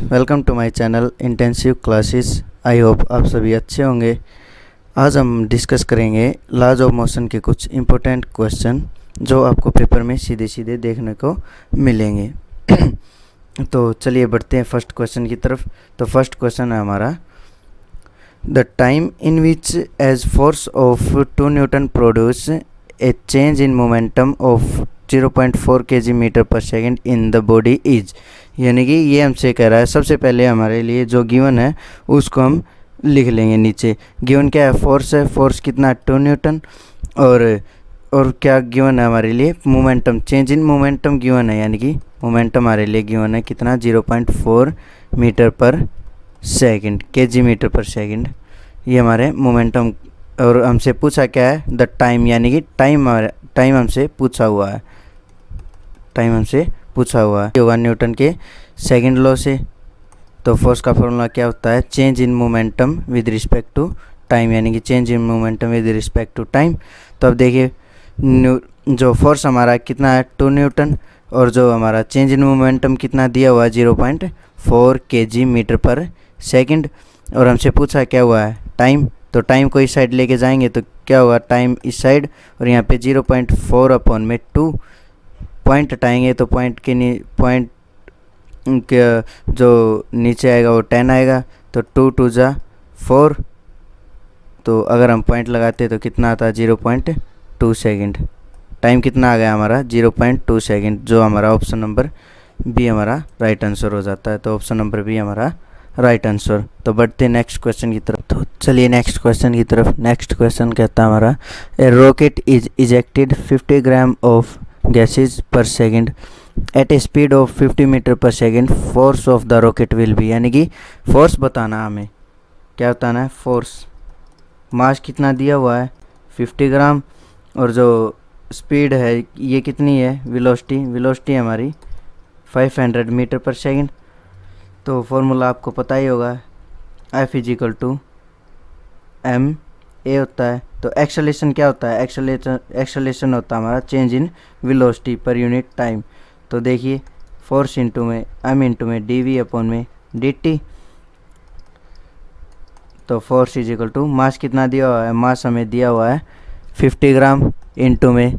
Welcome to my channel intensive classes. I hope आप सभी अच्छे होंगे। आज हम डिस्कस करेंगे लॉज ऑफ मोशन के कुछ इम्पोर्टेंट क्वेश्चन जो आपको पेपर में सीधे सीधे देखने को मिलेंगे। तो चलिए बढ़ते हैं फर्स्ट क्वेश्चन की तरफ। तो फर्स्ट क्वेश्चन है हमारा, the time in which as force of 2 newton produce a change in momentum of 0.4 kg metre per second in the body is. यानी कि ये हमसे कह रहा है, सबसे पहले हमारे लिए जो गिवन है उसको हम लिख लेंगे। नीचे गिवन क्या है, फोर्स है। फोर्स कितना, 2 न्यूटन। और क्या गिवन है हमारे लिए, momentum, change in momentum given है। यानी कि मोमेंटम हमारे लिए गिवन है कितना, 0.4 metre per second, kg metre per second. ये हमारे मोमेंटम। और हमसे पूछा क्या है, द टाइम, यानी कि टाइम हमसे पूछा हुआ है। टाइम हमसे पूछा हुआ है होगा न्यूटन के सेकंड लॉ से। तो फोर्स का फॉर्मूला क्या होता है, change in momentum with respect to time, यानी कि change in momentum with respect to time. तो अब देखिए जो फोर्स हमारा कितना है, 2 न्यूटन, और जो हमारा चेंज इन मोमेंटम कितना दिया हुआ है, 0.4 kg मीटर पर सेकेंड। और हमसे पूछा क्या हुआ है, टाइम। तो टाइम को इस साइड लेके जाएंगे तो क्या होगा, टाइम इस साइड, और यहाँ पे 0.4 अपॉन में 2 पॉइंट हटाएंगे तो पॉइंट के जो नीचे आएगा वो 10 आएगा। तो 2 2 जा 4। तो अगर हम पॉइंट लगाते तो कितना आता है, 0.2 सेकेंड। टाइम कितना आ गया हमारा, 0.2 सेकेंड, जो हमारा ऑप्शन नंबर बी हमारा राइट आंसर हो जाता है। तो ऑप्शन नंबर बी हमारा राइट आंसर। तो बढ़ते नेक्स्ट क्वेश्चन की तरफ। तो चलिए नेक्स्ट क्वेश्चन की तरफ। नेक्स्ट क्वेश्चन कहता है हमारा, a rocket is ejected 50 gram of gases per second at a speed of 50 metre per second, force of the rocket will be. यानी कि फोर्स बताना, हमें क्या बताना है, फोर्स। मास कितना दिया हुआ है, 50 ग्राम, और जो स्पीड है ये कितनी है, वेलोसिटी हमारी 500 मीटर पर सेकेंड। तो फॉर्मूला आपको पता ही होगा, F = ma होता है। तो एक्सेलेरेशन क्या होता है, एक्सेलेरेशन होता है हमारा change in velocity per unit time. तो देखिए फोर्स इंटू में m में dv अपॉन में dt। तो फोर्स = मास कितना दिया हुआ है, मास हमें दिया हुआ है 50 ग्राम, इंटू में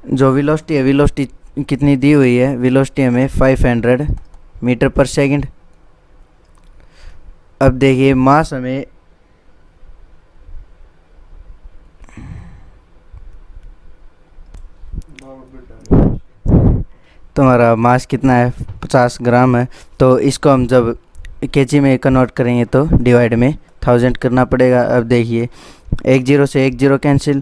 जो वेलोसिटी है, वेलोसिटी कितनी दी हुई है, वेलोसिटी हमें 500 मीटर पर सेकेंड। अब देखिए मास हमें तो हमारा मास कितना है, 50 ग्राम है। तो इसको हम जब केजी में कन्वर्ट करेंगे तो डिवाइड में 1000 करना पड़ेगा। अब देखिए 1 0 से 1 0 कैंसिल,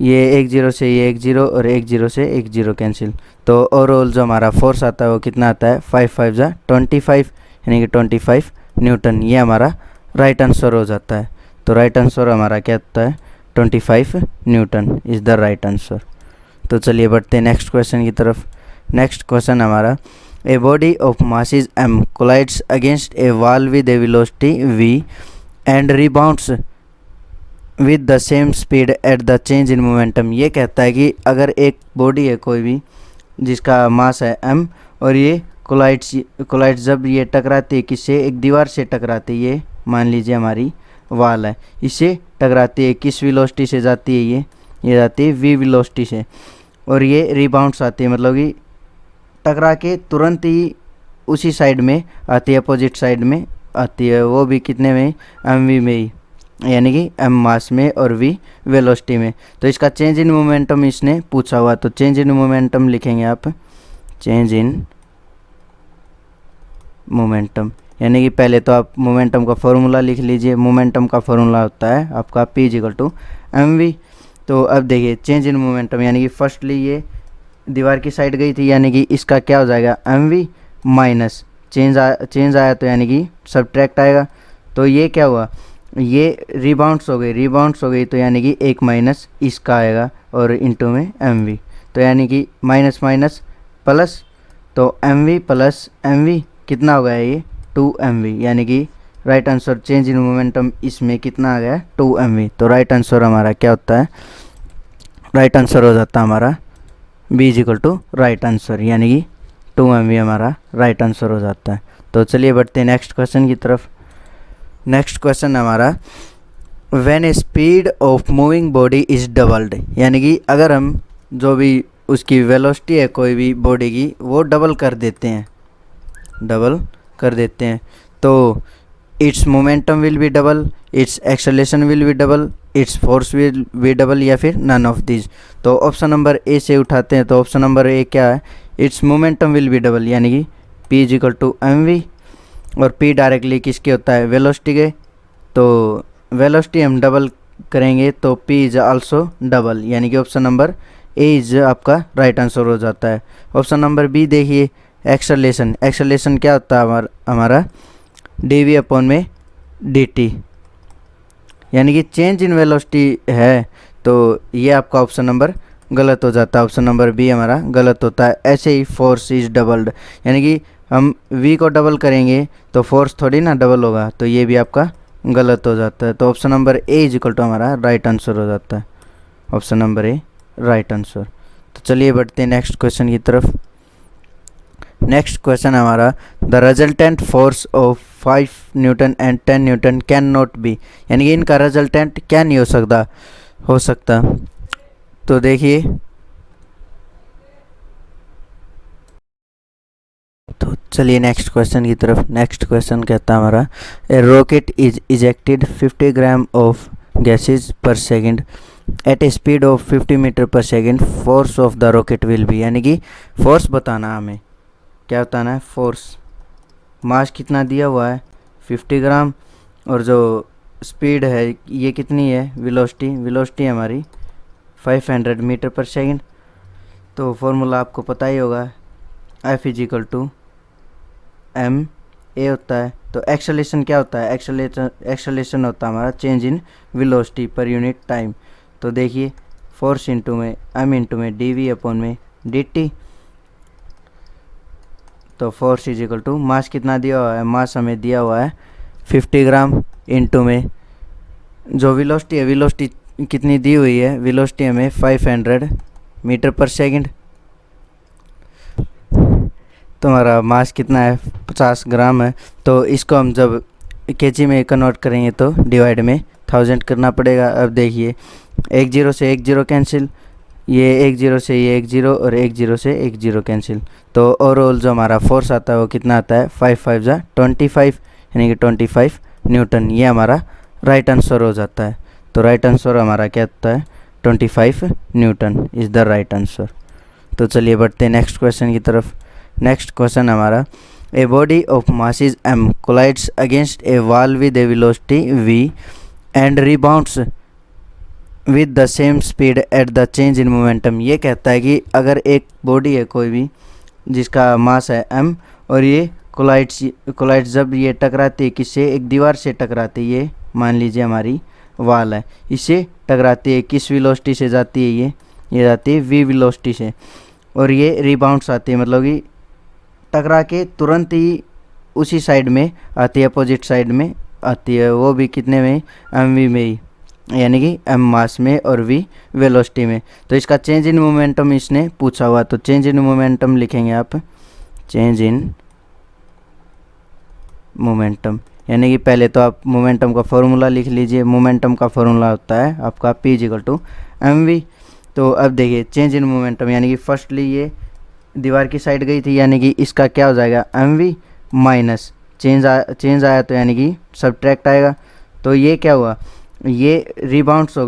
ये 1 0 से ये 1 0, और 1 0 से 1 0 कैंसिल। तो ओवरऑल जो हमारा फोर्स आता है वो कितना आता है, 5 5 जा 25, यानी कि 25 न्यूटन। ये हमारा राइट आंसर हो जाता है। तो राइट आंसर हमारा क्या होता है, 25 Newton is the right answer. तो चलिए बढ़ते हैं नेक्स्ट क्वेश्चन की तरफ। नेक्स्ट क्वेश्चन हमारा, a body of mass is m collides against a wall with a velocity v and rebounds with the same speed at the change in momentum. ये कहता है कि अगर एक बॉडी है कोई भी जिसका मास है m, और ये कोलाइड्स जब ये टकराती है किससे, एक दीवार से टकराती है, ये मान लीजिए हमारी वॉल है, इससे टकराती है, किस वेलोसिटी से जाती है, ये जाती है v वेलोसिटी से, और ये रिबाउंड्स आती है, मतलब कि टकरा के तुरंत ही उसी साइड में आती है, अपोजिट साइड में आती है, वो भी कितने में, mv में ही, यानी कि m मास में और v वेलोसिटी में। तो इसका चेंज इन मोमेंटम इसने पूछा हुआ। तो चेंज इन मोमेंटम लिखेंगे आप, चेंज इन मोमेंटम, यानी कि पहले तो आप मोमेंटम का फॉर्मूला लिख लीजिए। मोमेंटम का फॉर्मूला होता है आपका P = mv। तो अब देखिए चेंज इन मोमेंटम, यानी कि फर्स्टली ये दीवार की साइड गई थी, यानी कि इसका क्या हो जाएगा, mv माइनस चेंज आया तो यानी कि सब्ट्रैक्ट आएगा। तो ये क्या हुआ, ये रिबाउंड्स हो गई, तो यानी कि 1 माइनस इसका आएगा, और इंटू में mv, तो यानी कि माइनस माइनस प्लस, तो mv प्लस mv कितना हो गया, ये 2 mv, यानी कि right answer change in momentum इसमें कितना आ गया, 2 mv। तो राइट आंसर हमारा क्या होता है, राइट आंसर हो जाता है हमारा B = राइट आंसर, यानी कि 2 mv हमारा राइट आंसर हो जाता है। तो चलिए बढ़ते हैं नेक्स्ट क्वेश्चन की तरफ। नेक्स्ट क्वेश्चन हमारा when A speed of moving body is doubled, यानी कि अगर हम जो भी उसकी वेलोसिटी है कोई भी बॉडी की वो डबल कर देते हैं, तो it's momentum will be double, it's acceleration will be double, it's force will be double, या फिर नन ऑफ दिस। तो ऑप्शन नंबर ए से उठाते हैं, तो ऑप्शन नंबर ए क्या है, it's momentum will be double, यानी कि P is equal to mv, और P डायरेक्टली किसके होता है, वेलोसिटी के, तो वेलोसिटी हम डबल करेंगे तो P इज आल्सो डबल, यानी कि ऑप्शन नंबर ए इज आपका राइट आंसर हो जाता है। ऑप्शन नंबर बी देखिए, एक्सेलरेशन क्या होता है हमारा dv अपॉन में dt, यानी कि चेंज इन वेलोसिटी है, तो ये आपका ऑप्शन नंबर गलत हो जाता है, ऑप्शन नंबर बी हमारा गलत होता है। ऐसे ही फोर्स इज डबल्ड, यानी कि हम v को डबल करेंगे तो फोर्स थोड़ी ना डबल होगा, तो ये भी आपका गलत हो जाता है। तो option number A is equal to हमारा राइट आंसर हो जाता है, option number A right answer. तो चलिए बढ़ते हैं नेक्स्ट क्वेश्चन की तरफ। नेक्स्ट क्वेश्चन हमारा the resultant force of 5 newton and 10 newton can not be, यानी कि इनका रिजल्टेंट क्या नहीं हो सकता। तो देखिए, तो चलिए नेक्स्ट क्वेश्चन की तरफ। नेक्स्ट क्वेश्चन कहता है हमारा a rocket is ejected 50 gram of gases per second at a speed of 50 metre per second, force of the rocket will be, यानी कि फोर्स बताना, हमें क्या बताना है, फोर्स। मास कितना दिया हुआ है 50 ग्राम, और जो स्पीड है ये कितनी है, वेलोसिटी हमारी 500 मीटर पर सेकेंड। तो फॉर्मूला आपको पता ही होगा, F is equal to M A होता है। तो एक्सेलरेशन क्या होता है, एक्सेलरेशन होता है हमारा change in velocity per unit time. तो देखिए फोर्स इंटू में एम इंटू में dv अपॉन में dt, तो force is equal to mass कितना दिया हुआ है, मास हमें दिया हुआ है 50 ग्राम, इंटू में जो वेलोसिटी कितनी दी हुई है, वेलोसिटी हमें 500 मीटर पर सेकंड। तो हमारा मास कितना है 50 ग्राम है, तो इसको हम जब केजी में कन्वर्ट करेंगे तो डिवाइड में 1000 करना पड़ेगा। अब देखिए 1 0 से 1 0 कैंसिल, ये 1 0 से ये 1 0 और 1 0 से 1 0 कैंसिल, तो ओवरऑल जो हमारा फोर्स आता है वो कितना आता है 5 5 जा 25, यानी कि 25 न्यूटन। ये हमारा राइट आंसर हो जाता है। तो राइट आंसर हमारा क्या होता है 25 Newton is the right answer. तो चलिए बढ़ते हैं नेक्स्ट क्वेश्चन की तरफ। नेक्स्ट क्वेश्चन हमारा a body of mass m collides against a wall with a velocity v and rebounds with the same speed at the change in momentum. ये कहता है कि अगर एक बॉडी है कोई भी जिसका मास है m, और ये कोलाइड्स जब ये टकराती है किससे, एक दीवार से टकराती है, ये मान लीजिए हमारी वॉल है, इससे टकराती है, किस वेलोसिटी से जाती है, ये जाती है v वेलोसिटी से, और ये रिबाउंड्स आती है, मतलब कि टकरा के तुरंत ही उसी साइड में आती है, अपोजिट साइड में आती है, वो भी कितने में, mv में ही, यानी कि m मास में और v वेलोसिटी में। तो इसका चेंज इन मोमेंटम इसने पूछा हुआ, तो चेंज इन मोमेंटम लिखेंगे आप, चेंज इन मोमेंटम, यानी कि पहले तो आप मोमेंटम का फॉर्मूला लिख लीजिए। मोमेंटम का फॉर्मूला होता है आपका P is equal to mv। तो अब देखिए चेंज इन मोमेंटम, यानी कि फर्स्टली ये दीवार की साइड गई थी, यानी कि इसका क्या हो जाएगा mv माइनस चेंज आया तो यानी कि सब्ट्रैक्ट आएगा। तो ये क्या हुआ, ये रिबाउंड्स हो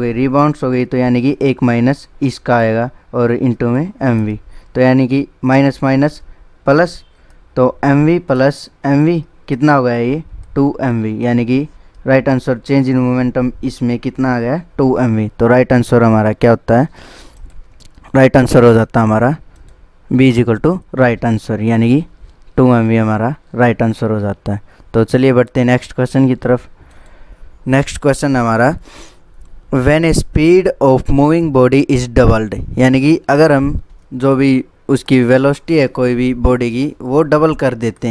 गई, तो यानी कि एक माइनस इसका आएगा और इंटू में mv, तो यानी कि माइनस माइनस प्लस, तो mv प्लस mv कितना हो गया, ये 2mv, यानी कि right answer change in momentum इसमें कितना आ गया 2mv। तो राइट आंसर हमारा क्या होता है, राइट आंसर हो जाता है हमारा b is equal to right answer, यानी कि 2mv हमारा राइट आंसर हो जाता है। तो चलिए बढ़ते हैं नेक्स्ट क्वेश्चन की तरफ। नेक्स्ट क्वेश्चन हमारा when A speed of moving body is doubled, यानी कि अगर हम जो भी उसकी वेलोसिटी है कोई भी बॉडी की वो डबल कर देते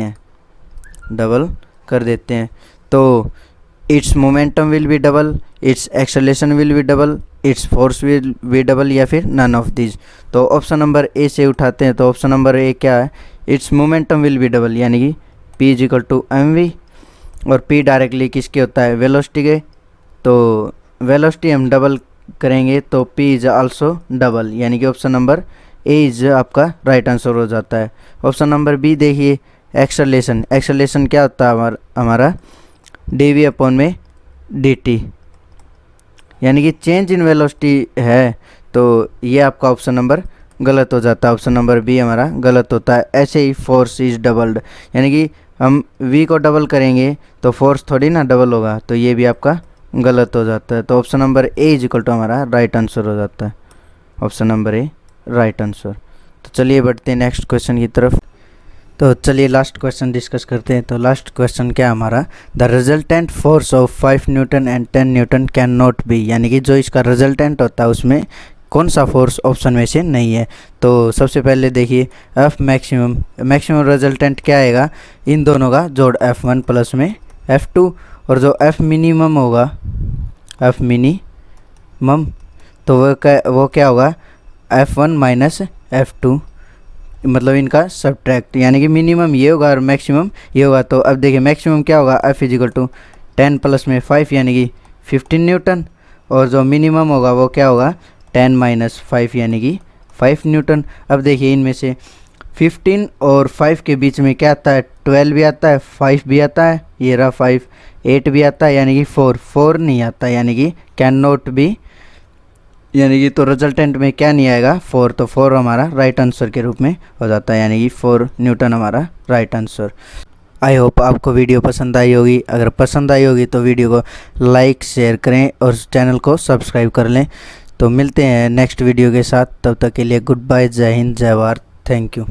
हैं, तो it's momentum will be double, it's acceleration will be double, it's force will be double, या फिर नन ऑफ दिस। तो ऑप्शन नंबर ए से उठाते हैं, तो ऑप्शन नंबर ए क्या है, it's momentum will be double, यानी कि P is equal to mv, और P डायरेक्टली किसके होता है, वेलोसिटी के, तो वेलोसिटी हम डबल करेंगे तो P इज आल्सो डबल, यानी कि ऑप्शन नंबर ए इज आपका राइट आंसर हो जाता है। ऑप्शन नंबर बी देखिए, एक्सेलरेशन। एक्सेलरेशन क्या होता है हमारा dv अपॉन में dt, यानी कि चेंज इन वेलोसिटी है, तो ये आपका ऑप्शन नंबर गलत हो जाता है। ऑप्शन नंबर बी हमारा गलत होता है। ऐसे ही फोर्स इज डबल्ड, यानी कि हम v को डबल करेंगे तो फोर्स थोड़ी ना डबल होगा, तो ये भी आपका गलत हो जाता है। तो option number A is equal to हमारा राइट आंसर हो जाता है। Option number A right answer. तो चलिए बढ़ते हैं नेक्स्ट क्वेश्चन की तरफ। तो चलिए लास्ट क्वेश्चन डिस्कस करते हैं। तो लास्ट क्वेश्चन क्या हमारा, the resultant force of 5 newton and 10 newton can not be, यानी कि जो इसका रिजल्टेंट होता है उसमें कौन सा फोर्स ऑप्शन में से नहीं है। तो सबसे पहले देखिए एफ मैक्सिमम, मैक्सिमम रिजल्टेंट क्या आएगा, इन दोनों का जोड़ F1 प्लस में F2, और जो F मिनिमम होगा, F मिनिमम, तो वो क्या होगा, F1 माइनस F2, मतलब इनका सब्ट्रैक्ट, यानी कि मिनिमम ये होगा और मैक्सिमम ये होगा। तो अब देखिए मैक्सिमम क्या होगा, F is equal to 10 plus में 5, यानी कि 15 न्यूटन, और जो मिनिमम होगा वो क्या होगा, 10 माइनस 5, यानी कि 5 न्यूटन। अब देखिए इनमें से 15 और 5 के बीच में क्या आता है, 12 भी आता है, 5 भी आता है, ये रहा 5, 8 भी आता है, यानी कि 4 नहीं आता, यानी कि कैन नॉट बी, यानी कि तो रिजल्टेंट में क्या नहीं आएगा, 4, तो 4 हमारा राइट आंसर के रूप में हो जाता है, यानी कि 4 न्यूटन हमारा राइट आंसर। आई होप आपको वीडियो पसंद आई होगी। अगर पसंद आई होगी तो वीडियो को लाइक शेयर करें और चैनल को सब्सक्राइब कर लें। तो मिलते हैं नेक्स्ट वीडियो के साथ, तब तक के लिए गुड बाय, जय हिंद, जय भारत, थैंक यू।